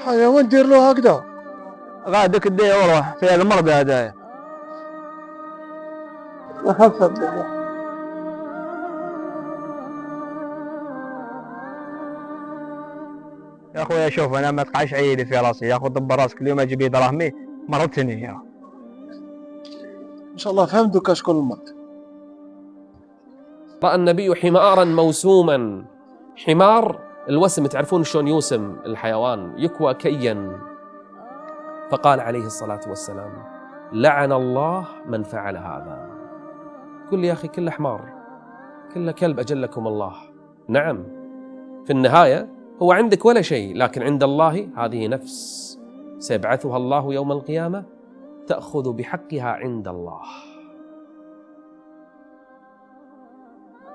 حيوان دير له هكذا. غادك الديه وروح في المرضى هدايا. حسب. يا اخويا شوف انا ما تقعش عيدي في راسي، ياخذ ضب راسك اليوم اجيب دراهمي مرضتني يا. ان شاء الله فهمتك شكون المرض. رأى النبي حمارا موسوما. حمار الوسم، تعرفون شلون يوسم الحيوان، يكوى كيا. فقال عليه الصلاة والسلام: لعن الله من فعل هذا. قل لي يا أخي كله حمار، كله كلب، أجلكم الله. نعم، في النهاية هو عندك ولا شيء، لكن عند الله هذه نفس سيبعثها الله يوم القيامة تأخذ بحقها عند الله.